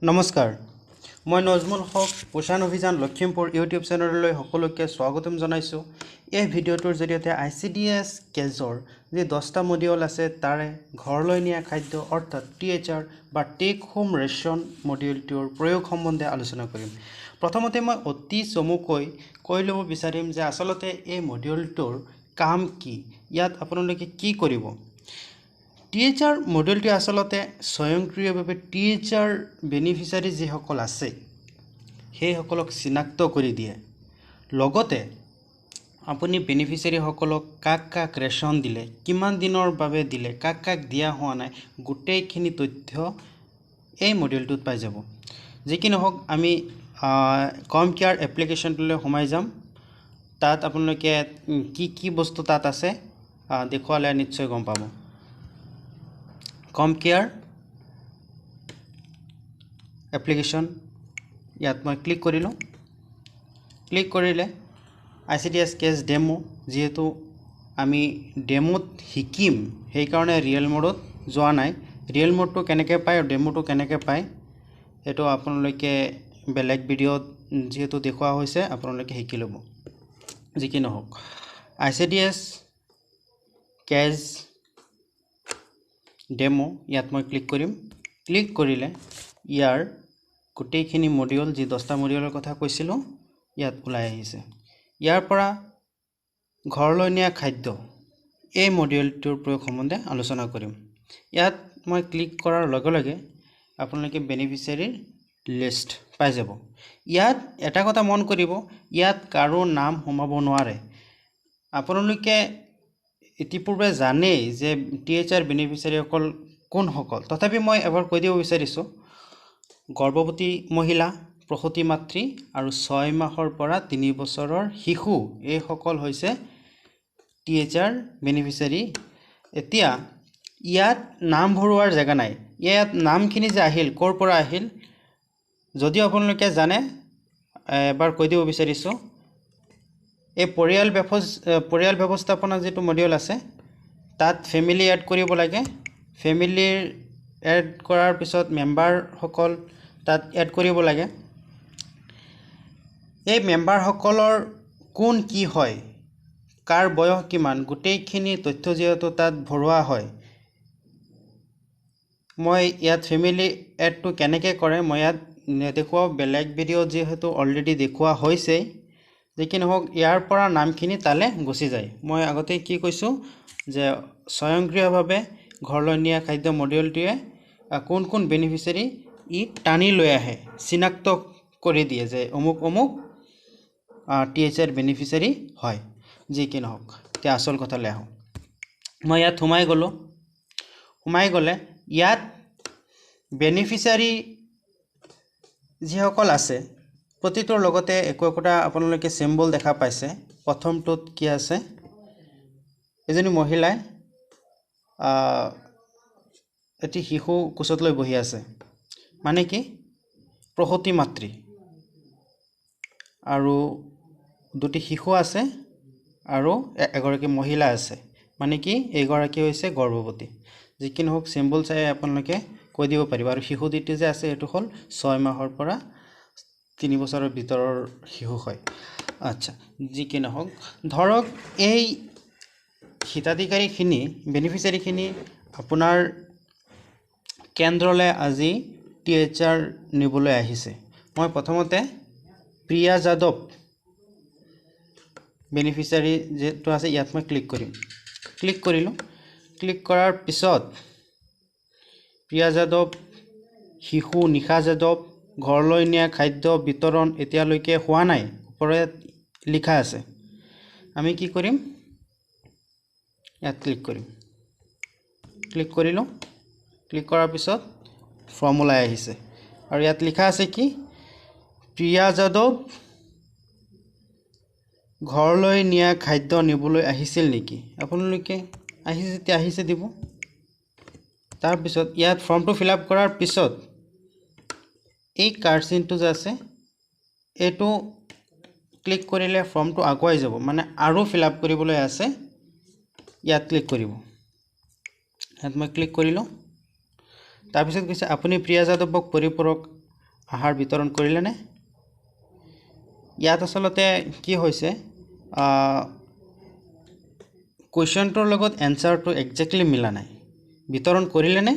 নমস্কাৰ মই নজমুল হক পোষণ অভিযান লখিমপুৰ ইউটিউব চেনেললৈ সকলোকে স্বাগতম জনাইছোঁ। এই ভিডিঅ'টোৰ জৰিয়তে ICDS কেজৰ যে 10টা মডিউল আছে তাৰে ঘৰলৈ নিয়া খাদ্য অৰ্থাৎ THR বা টেক হোম ৰেচন মডিউলটোৰ প্ৰয়োগ সম্বন্ধে আলোচনা কৰিম। প্ৰথমতে মই অতি চমুকৈ কৈ ল'ব বিচাৰিম যে আচলতে এই মডিউলটোৰ কাম কি, ইয়াত আপোনালোকে কি কৰিব। THR মডেলটি আচলতে স্বয়ংক্ৰিয়ভাৱে THR বেনিফিচিয়াৰী যিসকল আছে সেইসকলক চিনাক্ত কৰি দিয়ে। লগতে আপুনি বেনিফিচিয়াৰীসকলক কাক ৰেচন দিলে, কিমান দিনৰ বাবে দিলে, কাক দিয়া হোৱা নাই, গোটেইখিনি তথ্য এই মডেলটোত পাই যাব। যি কি নহওক আমি কম কেয়াৰ এপ্লিকেশ্যনটোলৈ সোমাই যাম। তাত আপোনালোকে কি বস্তু তাত আছে দেখুৱালে নিশ্চয় গম পাব। কম কেয়াৰ এপ্লিকেশ্যন ইয়াত মই ক্লিক কৰিলোঁ। ক্লিক কৰিলে ICDS কেছ ডেমো, যিহেতু আমি ডেমোত শিকিম সেইকাৰণে ৰিয়েল মোডত যোৱা নাই। ৰিয়েল মোডটো কেনেকৈ পায় আৰু ডেমোটো কেনেকৈ পায় সেইটো আপোনালোকে বেলেগ ভিডিঅ'ত যিহেতু দেখুওৱা হৈছে আপোনালোকে শিকি ল'ব। যি কি নহওক ICDS কেছ ডেমো ইয়াত মই ক্লিক কৰিম। ক্লিক কৰিলে ইয়াৰ গোটেইখিনি মডিউল যি 10টা মডিউলৰ কথা কৈছিলোঁ ইয়াত ওলাই আহিছে। ইয়াৰ পৰা ঘৰলৈ নিয়া খাদ্য এই মডিউলটোৰ প্ৰয়োগ সম্বন্ধে আলোচনা কৰিম। ইয়াত মই ক্লিক কৰাৰ লগে লগে আপোনালোকে বেনিফিচিয়াৰীৰ লিষ্ট পাই যাব। ইয়াত এটা কথা মন কৰিব, ইয়াত কাৰো নাম সোমাব নোৱাৰে। আপোনালোকে ইতিপূৰ্বে জানেই যে THR বেনিফিচিয়াৰীসকল কোনসকল, তথাপি মই এবাৰ কৈ দিব বিচাৰিছোঁ। গৰ্ভৱতী মহিলা, প্ৰসূতি মাতৃ আৰু 6 মাহৰ পৰা 3 বছৰৰ শিশু এইসকল হৈছে THR বেনিফিচিয়াৰী। এতিয়া ইয়াত নাম ভৰোৱাৰ জেগা নাই। ইয়াত নামখিনি যে আহিল ক'ৰ পৰা আহিল যদিও আপোনালোকে জানে এবাৰ কৈ দিব বিচাৰিছোঁ। এই পৰিয়াল ব্যৱস্থাপনা যিটো মডিউল আছে তাত ফেমিলি এড কৰিব লাগে। ফেমিলিৰ এড কৰাৰ পিছত মেম্বাৰসকল তাত এড কৰিব লাগে। এই মেম্বাৰসকলৰ কোন কি হয়, কাৰ বয়স কিমান, গোটেইখিনি তথ্য যিহেতু তাত ভৰোৱা হয়। মই ইয়াত ফেমিলি এডটো কেনেকৈ কৰে মই ইয়াত নেদেখুৱাওঁ, বেলেগ ভিডিঅ' যিহেতু অলৰেডি দেখুওৱা হৈছেই। যি কি নহওক ইয়াৰ পৰা নামখিনি তালৈ গুচি যায়। মই আগতে কি কৈছোঁ যে স্বয়ংক্ৰিয়ভাৱে ঘৰলৈ নিয়া খাদ্য মডিউলটোৱে কোন বেনিফিচিয়াৰী ই টানি লৈ আহে, চিনাক্ত কৰি দিয়ে যে অমুক THR বেনিফিচিয়াৰী হয়। যি কি নহওক এতিয়া আচল কথালৈ আহোঁ। মই ইয়াত সোমাই গ'লোঁ। সোমাই গ'লে ইয়াত বেনিফিচিয়াৰী যিসকল আছে প্ৰতিটোৰ লগতে একোটা আপোনালোকে চিম্বল দেখা পাইছে। প্ৰথমটোত কি আছে, এজনী মহিলাই এটি শিশু কোচত লৈ বহি আছে, মানে কি প্ৰসূতি মাতৃ, আৰু দুটি শিশু আছে আৰু এগৰাকী মহিলা আছে, মানে কি এইগৰাকী হৈছে গৰ্ভৱতী। যি কি নহওক চিম্বল চাই আপোনালোকে কৈ দিব পাৰিব। আৰু শিশু দুটি যে আছে এইটো হ'ল 6 মাহৰ পৰা 3 বছৰৰ ভিতৰৰ শিশু হয়। আচ্ছা, যি কি নহওক ধৰক এই হিতাধিকাৰীখিনি বেনিফিচিয়াৰীখিনি আপোনাৰ কেন্দ্ৰলৈ আজি THR নিবলৈ আহিছে। মই প্ৰথমতে প্ৰিয়া যাদৱ বেনিফিচিয়াৰী যিটো আছে ইয়াত মই ক্লিক কৰিম। ক্লিক কৰিলোঁ। ক্লিক কৰাৰ পিছত প্ৰিয়া যাদৱ, শিশু নিশা যাদৱ, ঘৰলৈ নিয়া খাদ্য বিতৰণ এতিয়ালৈকে হোৱা নাই, ওপৰত লিখা আছে। আমি কি কৰিম, ইয়াত ক্লিক কৰিম। ক্লিক কৰিলোঁ। ক্লিক কৰাৰ পিছত ফৰ্ম ওলাই আহিছে আৰু ইয়াত লিখা আছে কি প্ৰিয়া যাদৱ ঘৰলৈ নিয়া খাদ্য নিবলৈ আহিছিল নেকি। আপোনালোকে আহিছে দিব। তাৰপিছত ইয়াত ফৰ্মটো ফিল আপ কৰাৰ পিছত এই কাৰ্ড চিনটো যে আছে এইটো ক্লিক কৰিলে ফৰ্মটো আগুৱাই যাব, মানে আৰু ফিল আপ কৰিবলৈ আছে। ইয়াত ক্লিক কৰিব। ইয়াত মই ক্লিক কৰিলোঁ। তাৰপিছত কৈছে আপুনি প্ৰিয়া যাদৱক পৰিপূৰক আহাৰ বিতৰণ কৰিলেনে? ইয়াত আচলতে কি হৈছে, কুৱেশ্যনটোৰ লগত এনচাৰটো একজেক্টলি মিলা নাই। বিতৰণ কৰিলেনে,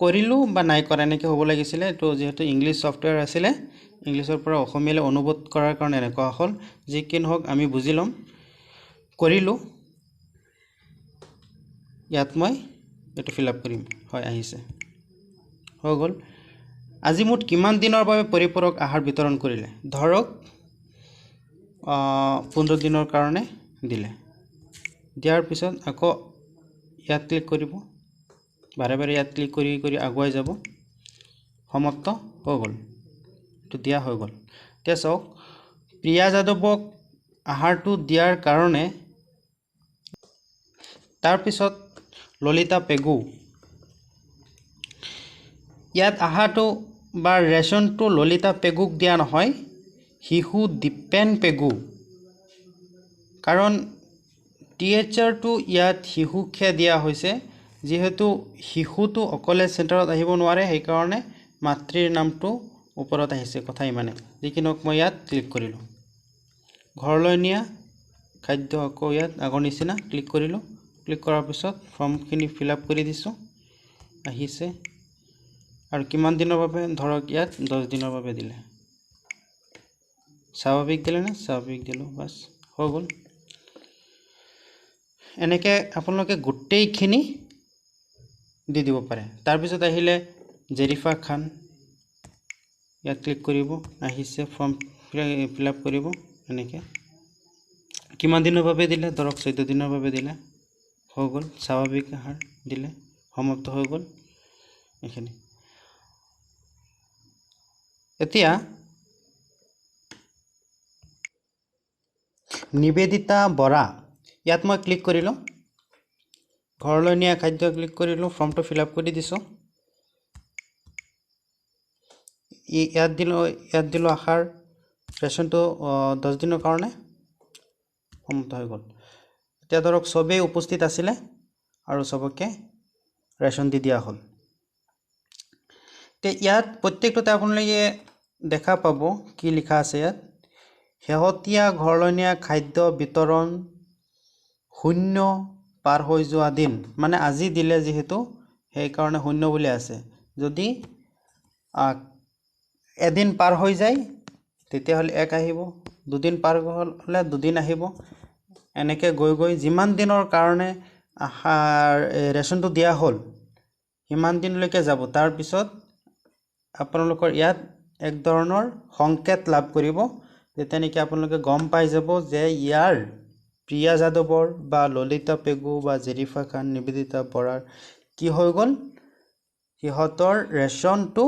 কৰিলোঁ বা নাই কৰা এনেকৈ হ'ব লাগিছিলে। তো যিহেতু ইংলিছ ছফ্টৱেৰ আছিলে, ইংলিছৰ পৰা অসমীয়ালৈ অনুবাদ কৰাৰ কাৰণে এনেকুৱা হ'ল। যি কি নহওক আমি বুজি ল'ম। কৰিলোঁ, ইয়াত মই এইটো ফিল আপ কৰিম। হয়, আহিছে, হৈ গ'ল। আজি মুঠ কিমান দিনৰ বাবে পৰিপূৰক আহাৰ বিতৰণ কৰিলে? ধৰক 15 দিনৰ কাৰণে দিলে। দিয়াৰ পিছত আকৌ ইয়াত ক্লিক কৰিব, বাৰে বাৰে ইয়াত ক্লিক কৰি কৰি আগুৱাই যাব, সমাপ্ত হৈ গ'ল। এইটো দিয়া হৈ গ'ল। এতিয়া চাওক, প্ৰিয়া যাদৱক আহাৰটো দিয়াৰ কাৰণে তাৰপিছত ললিতা পেগু, ইয়াত আহাৰটো বা ৰেচনটো ললিতা পেগুক দিয়া নহয়, শিশু দীপেন পেগু। কাৰণ টিএচাৰটো ইয়াত শিশুকহে দিয়া হৈছে। যিহেতু শিশুটো অকলে চেণ্টাৰত আহিব নোৱাৰে, সেইকাৰণে মাতৃৰ নামটো ওপৰত আহিছে, কথা ইমানে। যি কি নহওক মই ইয়াত ক্লিক কৰিলোঁ। ঘৰলৈ নিয়া খাদ্য আকৌ ইয়াত আগৰ নিচিনা ক্লিক কৰিলোঁ। ক্লিক কৰাৰ পিছত ফৰ্মখিনি ফিল আপ কৰি দিছোঁ, আহিছে। আৰু কিমান দিনৰ বাবে? ধৰক ইয়াত 10 দিনৰ বাবে দিলে। স্বাভাৱিক দিলেনে? স্বাভাৱিক দিলোঁ, বাছ হৈ গ'ল। এনেকৈ আপোনালোকে গোটেইখিনি দি দিব পাৰে। তাৰপিছত আহিলে জেৰিফা খান, ইয়াত ক্লিক কৰিব, আহিছে, ফৰ্ম ফিল আপ কৰিব। এনেকৈ কিমান দিনৰ বাবে দিলে? ধৰক 14 দিনৰ বাবে দিলে, হৈ গ'ল। স্বাভাৱিক আহাৰ দিলে, সমাপ্ত হৈ গ'ল এইখিনি। এতিয়া নিবেদিতা বৰা, ইয়াত মই ক্লিক কৰিলোঁ। ঘৰলৈ নিয়া খাদ্য ক্লিক কৰিলোঁ, ফৰ্মটো ফিল আপ কৰি দিছোঁ। ইয়াত দিলোঁ আহাৰ, ৰেচনটো 10 দিনৰ কাৰণে সমাপ্ত হৈ গ'ল। এতিয়া ধৰক চবেই উপস্থিত আছিলে আৰু চবকে ৰেচন দি দিয়া হ'ল। এতিয়া ইয়াত প্ৰত্যেকটোতে আপোনালোকে দেখা পাব কি লিখা আছে ইয়াত, শেহতীয়া ঘৰলৈ নিয়া খাদ্য বিতৰণ 0 পাৰ হৈ যোৱা দিন, মানে আজি দিলে যিহেতু সেইকাৰণে 0 বুলি আছে। যদি এদিন পাৰ হৈ যায় তেতিয়াহ'লে 1 আহিব, 2 দিন পাৰ হ'লে 2 দিন আহিব। এনেকৈ গৈ গৈ যিমান দিনৰ কাৰণে ৰেচনটো দিয়া হ'ল সিমান দিনলৈকে যাব। তাৰপিছত আপোনালোকৰ ইয়াত এক ধৰণৰ সংকেত লাভ কৰিব, যেতিয়া নেকি আপোনালোকে গম পাই যাব যে ইয়াৰ প্ৰিয়া যাদৱৰ বা ললিতা পেগু বা জেৰিফা খান, নিবেদিতা বৰাৰ কি হৈ গ'ল, সিহঁতৰ ৰেচনটো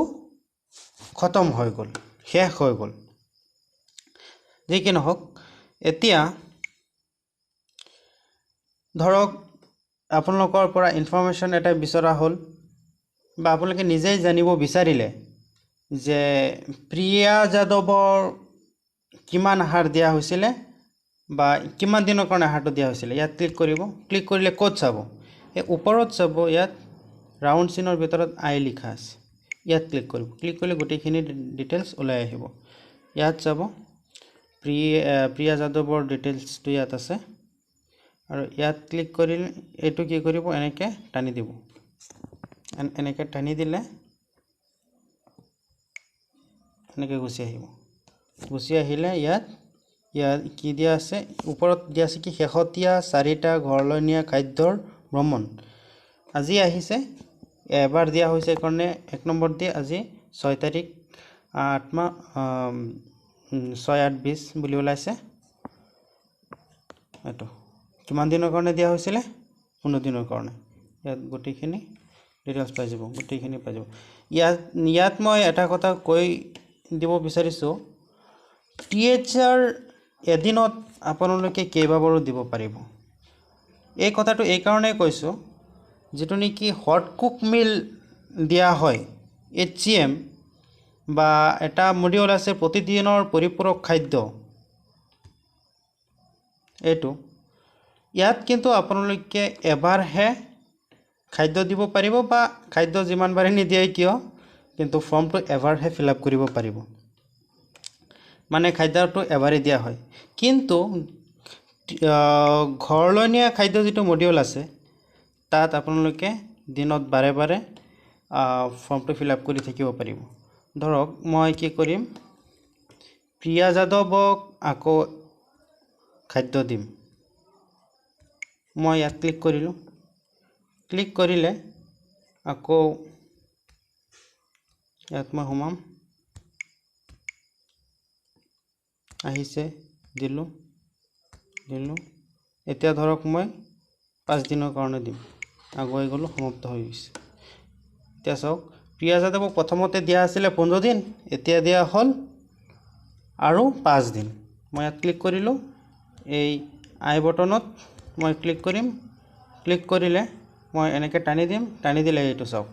খতম হৈ গ'ল, শেষ হৈ গ'ল। যি কি নহওক, এতিয়া ধৰক আপোনালোকৰ পৰা ইনফৰ্মেশ্যন এটা বিচৰা হ'ল বা আপোনালোকে নিজেই জানিব বিচাৰিলে যে প্ৰিয়া যাদৱৰ কিমান আহাৰ দিয়া হৈছিলে বা কিমান দিনৰ কাৰণে আহাৰটো দিয়া হৈছিলে। ইয়াত ক্লিক কৰিব। ক্লিক কৰিলে ক'ত চাব? এই ওপৰত চাব, ইয়াত ৰাউণ্ড চিনৰ ভিতৰত আই লিখা আছে, ইয়াত ক্লিক কৰিব। ক্লিক কৰিলে গোটেইখিনি ডিটেইলছ ওলাই আহিব। ইয়াত চাব, প্ৰিয়া যাদৱৰ ডিটেইলছটো ইয়াত আছে। আৰু ইয়াত ক্লিক কৰিলে এইটো কি কৰিব, এনেকৈ টানি দিব। এনেকৈ টানি দিলে এনেকৈ গুচি আহিব। গুচি আহিলে ইয়াত কি দিয়া আছে, ওপৰত দিয়া আছে কি, শেহতীয়া 4টা ঘৰলৈ নিয়া খাদ্যৰ ভ্ৰমণ। আজি আহিছে, এবাৰ দিয়া হৈছে কাৰণে 1 নম্বৰ দিয়ে। আজি 6 তাৰিখ 8 মাহ 6/8/20 বুলি ওলাইছে। এইটো কিমান দিনৰ কাৰণে দিয়া হৈছিলে? 15 দিনৰ কাৰণে। ইয়াত গোটেইখিনি ডিটেইলছ পাই যাব, গোটেইখিনি পাই যাব। ইয়াত মই এটা কথা কৈ দিব বিচাৰিছোঁ, টিএচাৰ এদিনত আপোনালোকে কেইবাবাৰো দিব পাৰিব। এই কথাটো এইকাৰণেই কৈছোঁ, যিটো নেকি হট কুক মিল দিয়া হয়, HCM বা এটা মডিউল আছে প্ৰতিদিনৰ পৰিপূৰক খাদ্য, এইটো ইয়াত কিন্তু আপোনালোকে এবাৰহে খাদ্য দিব পাৰিব বা খাদ্য যিমান বাৰে নিদিয়ে কিয় কিন্তু ফৰ্মটো এবাৰহে ফিল আপ কৰিব পাৰিব মানে খাদ্যটো এবাৰেই দিয়া হয় কিন্তু ঘৰলৈ নিয়া খাদ্য যিটো মডিউল আছে তাত আপোনালোকে দিনত বাৰে বাৰে ফৰ্মটো ফিল আপ কৰি থাকিব পাৰিব ধৰক মই কি কৰিম প্ৰিয়া যাদৱক আকৌ খাদ্য দিম মই ইয়াত ক্লিক কৰিলোঁ ক্লিক কৰিলে আকৌ ইয়াত মই সোমাম আহিছে দিলোঁ এতিয়া ধৰক মই 5 দিনৰ কাৰণে দিম আগুৱাই গ'লোঁ সমাপ্ত হৈ গৈছে এতিয়া চাওক প্ৰিয়া যাদৱক প্ৰথমতে দিয়া আছিলে 15 দিন এতিয়া দিয়া হ'ল আৰু 5 দিন মই ইয়াত ক্লিক কৰিলোঁ এই আই বটনত মই ক্লিক কৰিম ক্লিক কৰিলে মই এনেকৈ টানি দিম টানি দিলে এইটো চাওক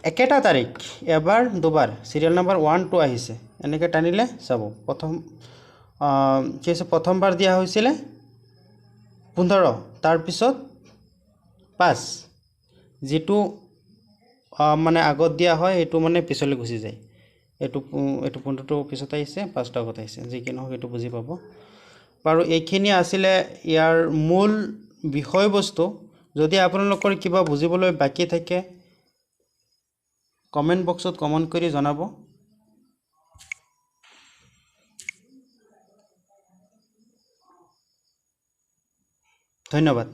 একেটা তাৰিখ এবাৰ দুবাৰ সিৰিয়াল নাম্বাৰ 1 2 আহিছে এনেকৈ টানিলে চাব প্ৰথমবাৰ দিয়া হৈছিলে 15 তাৰপিছত 5 যেটো মানে আগত দিয়া হয় এটো মানে পিছলৈ গুচি যায় এটো 15টো পিছত আহিছে 5টো আগত আহিছে যি কি নহওক এটো বুজি পাব বাৰু এইখিনি আছিল ইয়াৰ মূল বিষয়বস্তু যদি আপোনালোকৰ কিবা বুজিবলৈ বাকি থাকে কমেন্ট বক্সত কমেন্ট কৰি জনাব ধন্যবাদ